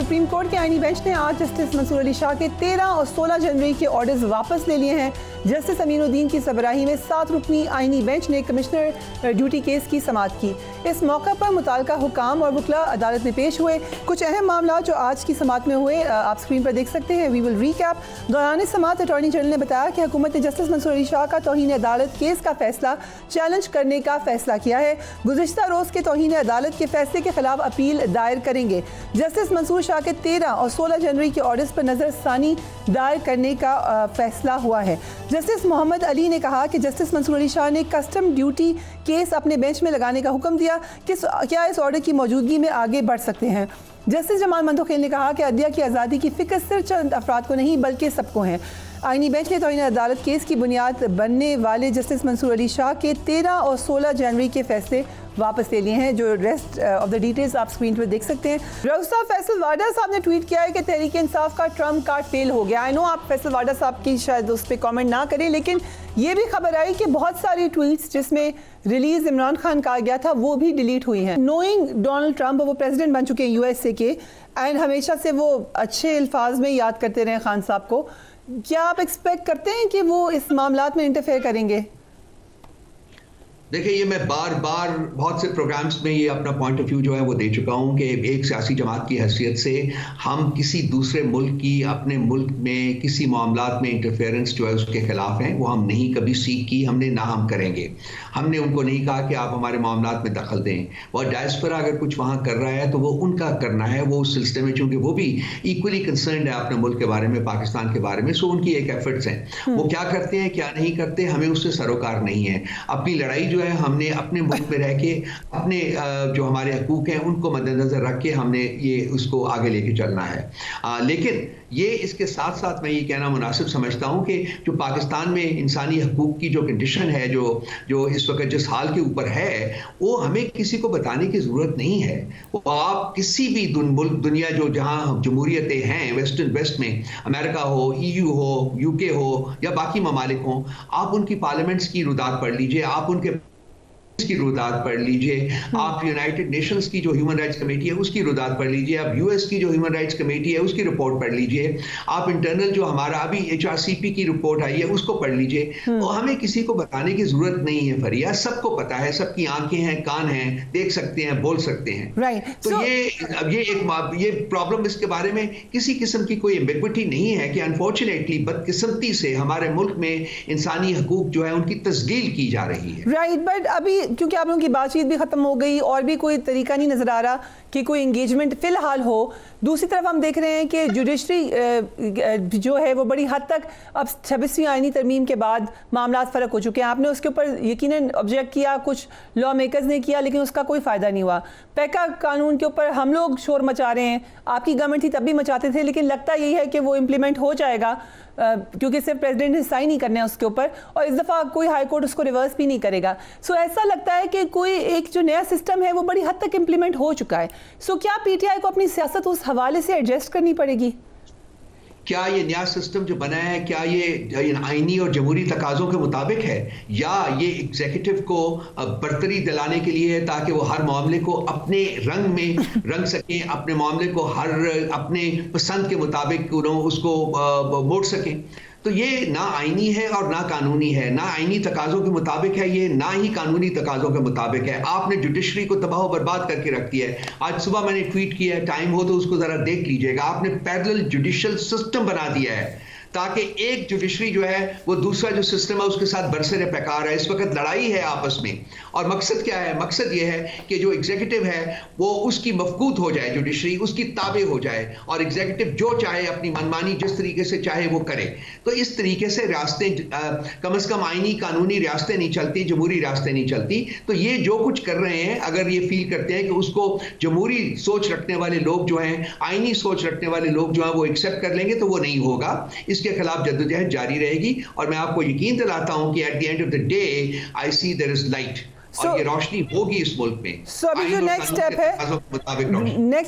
Supreme court के आईनी bench ने आज जस्टिस मंसूर अली शाह के 13 और 16 जनवरी के ऑर्डर्स वापस ले लिए हैं। जस्टिस अमीनुद्दीन की सरबराही में 7 रुकनी आईनी बेंच ने कमिश्नर ड्यूटी केस की समाअत की। इस मौका पर मुताल्लिका हुकाम और वकला अदालत में पेश हुए। कुछ अहम मामला जो आज की समाअत में हुए आप स्क्रीन पर देख सकते हैं। We will recap. दौरान समाअत अटॉर्नी जनरल ने बताया कि हुकूमत ने जस्टिस मंसूर अली शाह का तौहीन अदालत केस का फैसला चैलेंज करने का फैसला किया है। गुज़िश्ता रोज़ के तौहीन अदालत के फैसले के खिलाफ अपील दायर करेंगे। जस्टिस मंसूर शाह के 13 और 16 जनवरी के ऑर्डर्स पर नज़रसानी दायर करने का फैसला हुआ है। जस्टिस मोहम्मद अली ने कहा कि जस्टिस मंसूर अली शाह ने कस्टम ड्यूटी केस अपने बेंच में लगाने का हुक्म दिया कि क्या इस ऑर्डर की मौजूदगी में आगे बढ़ सकते हैं। जस्टिस जमाल मंदोखेल ने कहा कि अदलिया की आज़ादी की फ़िक्र सिर्फ चंद अफराद को नहीं बल्कि सबको है। आईनी बेंच ने तौहीन अदालत केस की बुनियाद बनने वाले जस्टिस मंसूर अली शाह के 13 और 16 जनवरी के फैसले वापस ले लिए हैं। जो रेस्ट ऑफ द डिटेल्स आप स्क्रीन पर देख सकते हैं। रऊसा फैसल वाडा साहब ने ट्वीट किया है कि तहरीक इंसाफ का ट्रम्प कार्ड फेल हो गया। आई नो आप फैसल वाडा साहब की शायद उस पर कॉमेंट ना करें, लेकिन ये भी खबर आई कि बहुत सारी ट्वीट्स जिसमें रिलीज इमरान खान कहा गया था वो भी डिलीट हुई हैं। नोइंग डोनाल्ड ट्रम्प, वो प्रेसिडेंट बन चुके हैं यूएसए के, एंड हमेशा से वो अच्छे अल्फाज में याद करते रहे खान साहब को। क्या आप एक्सपेक्ट करते हैं कि वो इस मामलात में इंटरफेयर करेंगे? देखिए, ये मैं बार बार बहुत से प्रोग्राम्स में ये अपना पॉइंट ऑफ व्यू जो है वो दे चुका हूँ कि एक सियासी जमात की हैसियत से हम किसी दूसरे मुल्क की अपने मुल्क में किसी मामलात में इंटरफेरेंस जो है उसके खिलाफ हैं। वो हम नहीं कभी सीख की, हमने ना हम करेंगे। हमने उनको नहीं कहा कि आप हमारे मामलात में दखल दें। और डायस्पोरा अगर कुछ वहाँ कर रहा है तो वो उनका करना है, वो उस सिलसिले में, चूँकि वो भी इक्वली कंसर्न्ड है अपने मुल्क के बारे में, पाकिस्तान के बारे में। सो उनकी एक एफर्ट्स हैं। वो क्या करते हैं क्या नहीं करते हमें उससे सरोकार नहीं है। अपनी लड़ाई जो है हमने अपने मुल्क में रह के अपने जो हमारे हकूक हैं उनको मद्देनजर रख के हमने ये उसको आगे लेके चलना है। लेकिन ये इसके साथ साथ मैं ये कहना मुनासिब समझता हूँ कि जो पाकिस्तान में इंसानी हकूक की जो कंडीशन है, जो इस वक्त जिस हाल के ऊपर है, वो हमें किसी को बताने की ज़रूरत नहीं है। वो आप किसी भी दुनिया जो जहाँ जमहूरियतें हैं, वेस्ट में अमेरिका हो, EU हो, UK हो या बाकी ममालिक हों, आप उनकी पार्लियामेंट्स की रुदात पढ़ लीजिए, आप उनके की रुदात पढ़ लीजिए, आप यूनाइटेड नेशंस की जो ह्यूमन राइट्स कमेटी है उसकी रुदात पढ़ लीजिए, आप US की जो ह्यूमन राइट्स कमेटी है उसकी रिपोर्ट पढ़ लीजिए, आप इंटरनल जो हमारा अभी HRCP की रिपोर्ट आई है उसको पढ़ लीजिए। और हमें किसी को बताने की जरूरत नहीं है फरिया, सबको पता है, सबकी आंखें हैं, कान हैं, देख सकते हैं, बोल सकते हैं। तो ये प्रॉब्लम, इसके बारे में किसी किस्म की कोई एम्बिग्विटी नहीं है कि अनफॉर्चुनेटली बदकिस्मती से हमारे मुल्क में इंसानी हकूक जो है उनकी तस्दील की जा रही है। बट अभी क्योंकि आप लोगों की बातचीत भी खत्म हो गई और भी कोई तरीका नहीं नजर आ रहा कि कोई एंगेजमेंट फिलहाल हो। दूसरी तरफ हम देख रहे हैं कि जुडिशरी जो है वो बड़ी हद तक अब 26वीं आईनी तरमीम के बाद मामला फ़र्क हो चुके हैं। आपने उसके ऊपर यकीनन ऑब्जेक्ट किया, कुछ लॉ मेकर्स ने किया, लेकिन उसका कोई फ़ायदा नहीं हुआ। पैका कानून के ऊपर हम लोग शोर मचा रहे हैं, आपकी गवर्नमेंट थी तब भी मचाते थे, लेकिन लगता यही है कि वो इम्प्लीमेंट हो जाएगा क्योंकि सिर्फ प्रेसिडेंट ने साइन नहीं करना है उसके ऊपर, और इस दफ़ा कोई हाई कोर्ट उसको रिवर्स भी नहीं करेगा। सो ऐसा लगता है कि कोई एक जो नया सिस्टम है वो बड़ी हद तक इम्प्लीमेंट हो चुका है। सो क्या PTI को अपनी सियासत उस हवाले से एडजस्ट करनी पड़ेगी? क्या ये नया सिस्टम जो बना है क्या ये आईनी और जमहूरी तकाज़ों के मुताबिक है, या ये एग्जीक्यूटिव को बरतरी दिलाने के लिए है ताकि वो हर मामले को अपने रंग में रंग सकें, अपने मामले को हर अपने पसंद के मुताबिक उसको मोड़ सकें? तो ये ना आईनी है और ना कानूनी है, ना आईनी तकाज़ों के मुताबिक है ये, ना ही कानूनी तकाज़ों के मुताबिक है। आपने जुडिशरी को तबाह व बर्बाद करके रख दिया है। आज सुबह मैंने ट्वीट किया है, टाइम हो तो उसको ज़रा देख लीजिएगा। आपने पैरेलल जुडिशल सिस्टम बना दिया है ताकि एक जुडिशरी जो है वो दूसरा जो सिस्टम है उसके साथ बरसरे पैकार है। इस वक्त लड़ाई है आपस में, और मकसद क्या है? मकसद ये है कि जो एग्जीक्यूटिव है वो उसकी मफकूत हो जाए, जुडिशरी उसकी ताबे हो जाए, और एग्जीक्यूटिव जो चाहे अपनी मनमानी जिस तरीके से चाहे वो करे। तो इस तरीके से रियासतें कम से कम आईनी कानूनी रियासतें नहीं चलती, जमहूरी रियासतें नहीं चलती। तो ये जो कुछ कर रहे हैं, अगर ये फील करते हैं कि उसको जमहूरी सोच रखने वाले लोग जो हैं, आईनी सोच रखने वाले लोग जो हैं वो एक्सेप्ट कर लेंगे, तो वो नहीं होगा। इसके खिलाफ जद्दोजहद जारी रहेगी, और मैं आपको यकीन दिलाता हूं कि at the end of the day I see there is light, और ये रोशनी होगी इस मुल्क में। अभी जो नेक्स्ट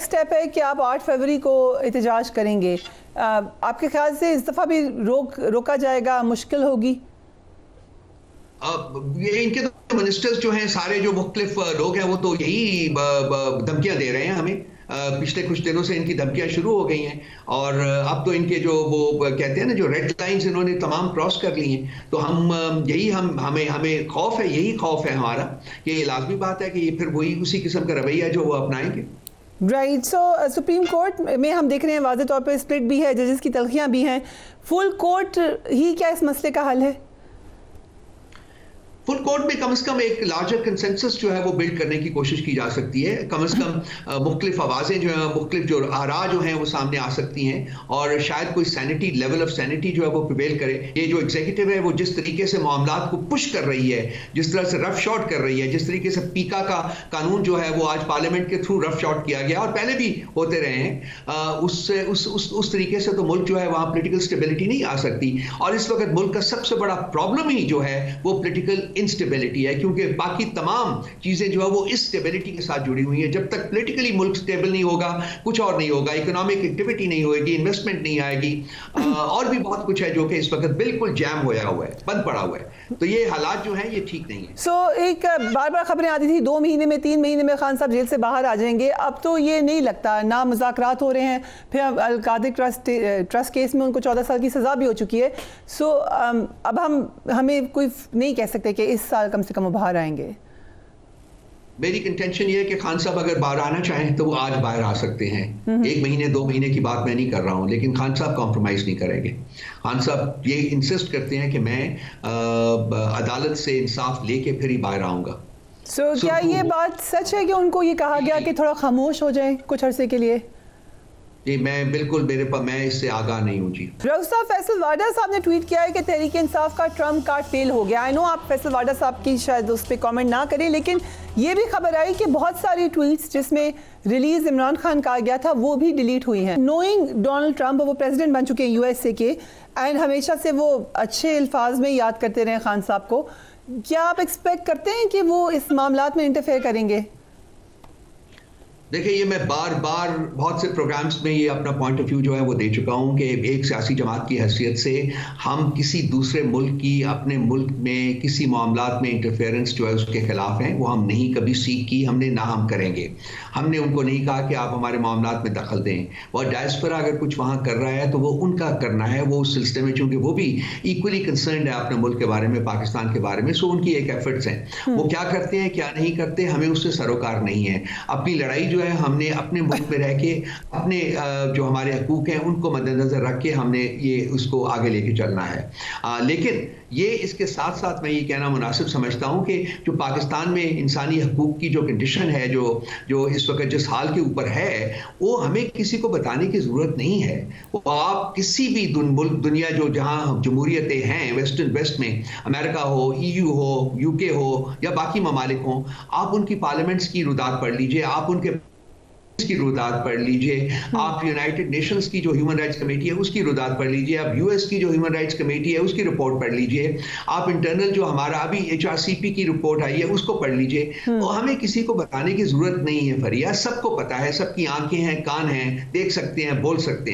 स्टेप है कि आप 8 फरवरी को एहतजाज करेंगे, आपके ख्याल से इस दफा भी रोका जाएगा, मुश्किल होगी? ये इनके तो मिनिस्टर्स जो हैं सारे, जो मुख्तलिफ लोग हैं, वो तो यही धमकियां दे रहे हैं हमें। पिछले कुछ दिनों से इनकी धमकियां शुरू हो गई हैं और अब तो इनके जो वो कहते हैं ना जो रेड लाइंस इन्होंने तमाम क्रॉस कर ली हैं। तो हमें खौफ है, यही खौफ है हमारा कि ये लाजमी बात है कि ये फिर वही उसी किस्म का रवैया जो वो अपनाएंगे। राइट, सो सुप्रीम कोर्ट में हम देख रहे हैं वाज़ेह तौर पर स्प्लिट भी है, जजेस की तलखियां भी हैं। फुल कोर्ट ही क्या इस मसले का हल है? फुल कोर्ट में कम से कम एक लार्जर कंसेंसस जो है वो बिल्ड करने की कोशिश की जा सकती है। कम से कम मुख्तलिफ आवाज़ें जो हैं, मुख्तलिफ जो आरा जो हैं वो सामने आ सकती हैं और शायद कोई सैनिटी, लेवल ऑफ सैनिटी जो है वो प्रिवेल करे। ये जो एग्जीक्यूटिव है वो जिस तरीके से मामलात को पुश कर रही है, जिस तरह से रफ शॉट कर रही है, जिस तरीके से पीका का कानून जो है वो आज पार्लियामेंट के थ्रू रफ शॉट किया गया और पहले भी होते रहे हैं, उस तरीके से तो मुल्क जो है वहाँ पोलिटिकल स्टेबिलिटी नहीं आ सकती। और इस वक्त मुल्क का सबसे बड़ा प्रॉब्लम ही जो है वो पोलिटिकल इंस्टेबिलिटी है, क्योंकि बाकी तमाम चीजें जो है वो इस स्टेबिलिटी के साथ जुड़ी हुई हैं। जब तक पॉलिटिकली मुल्क स्टेबल नहीं होगा कुछ और नहीं होगा, इकोनॉमिक एक्टिविटी नहीं होगी, इन्वेस्टमेंट नहीं आएगी, और भी बहुत कुछ है जो कि इस वक्त बिल्कुल जैम होया हुआ है, बंद पड़ा हुआ है। तो ये हालात जो हैं ये ठीक नहीं है। सो एक बार बार खबरें आती थी 2 महीने में 3 महीने में खान साहब जेल से बाहर आ जाएंगे, अब तो ये नहीं लगता। ना मुज़ाकरात हो रहे हैं, फिर अल-कादिर ट्रस्ट केस में उनको 14 साल की सज़ा भी हो चुकी है। सो अब हमें कोई नहीं कह सकते कि इस साल कम से कम वो बाहर आएंगे। मेरी कंटेंशन ये है कि खान साहब अगर बाहर आना चाहें तो वो आज बाहर आ सकते हैं। 1 महीने 2 महीने की बात मैं नहीं कर रहा हूं, लेकिन खान साहब कॉम्प्रोमाइज नहीं करेंगे। खान साहब ये इंसिस्ट करते हैं कि मैं अदालत से इंसाफ लेके फिर ही बाहर आऊंगा। सो क्या ये बात सच है कि उनको ये कहा गया कि थोड़ा खामोश हो जाए कुछ अरसे के लिए? जी मैं बिल्कुल मैं इससे आगाह नहीं हूँ जी। रऊफ़ फैसल वाडा साहब ने ट्वीट किया है कि तहरीक इंसाफ का ट्रम्प कार्ड फेल हो गया। आई नो आप फैसल वाडा साहब की शायद उस पर कमेंट ना करें, लेकिन ये भी खबर आई कि बहुत सारी ट्वीट्स जिसमें रिलीज इमरान खान कहा गया था वो भी डिलीट हुई हैं। नोइंग डोनाल्ड ट्रम्प, वो प्रेसिडेंट बन चुके हैं यूएसए के, एंड हमेशा से वो अच्छे अल्फाज में याद करते रहे खान साहब को, क्या आप एक्सपेक्ट करते हैं कि वो इस मामलात में इंटरफेयर करेंगे? देखिए, ये मैं बार बार बहुत से प्रोग्राम्स में ये अपना पॉइंट ऑफ व्यू जो है वो दे चुका हूँ कि एक सियासी जमात की हैसियत से हम किसी दूसरे मुल्क की अपने मुल्क में किसी मामलात में इंटरफेरेंस जो है उसके खिलाफ हैं। वो हम नहीं कभी सीख की, हमने ना हम करेंगे। हमने उनको नहीं कहा कि आप हमारे मामलात में दखल दें। और डायस्पोरा अगर कुछ वहाँ कर रहा है तो वो उनका करना है, वो उस सिलसिले में, चूँकि वो भी इक्वली कंसर्न्ड है अपने मुल्क के बारे में, पाकिस्तान के बारे में। सो उनकी एक एफर्ट्स हैं, वो क्या करते हैं क्या नहीं करते हमें उससे सरोकार नहीं है। अपनी लड़ाई जो है हमने अपने मुल्क में रह के अपने जो हमारे हकूक हैं उनको मद्देनजर रख के हमने ये उसको आगे लेके चलना है। लेकिन ये इसके साथ साथ मैं ये कहना मुनासिब समझता हूँ कि जो पाकिस्तान में इंसानी हकूक की जो कंडीशन है, जो इस वक्त जिस हाल के ऊपर है, वो हमें किसी को बताने की ज़रूरत नहीं है। वो आप किसी भी मुल्क दुनिया जो जहाँ जमहूरियतें हैं, वेस्ट में अमेरिका हो, EU हो, UK हो या बाकी ममालिक हों, आप उनकी पार्लियामेंट्स की रुदात पढ़ लीजिए, आप उनके की रुदात पढ़ लीजिए, आप यूनाइटेड नेशंस की जो ह्यूमन राइट्स कमेटी है उसकी रुदात पढ़ लीजिए, आप US की जो ह्यूमन राइट्स कमेटी है उसकी रिपोर्ट पढ़ लीजिए, आप इंटरनल जो हमारा अभी HRCP की रिपोर्ट आई है उसको पढ़ लीजिए। तो हमें किसी को बताने की जरूरत नहीं है फरिया, सबको पता है, सबकी आंखें हैं, कान हैं, देख सकते हैं, बोल सकते हैं।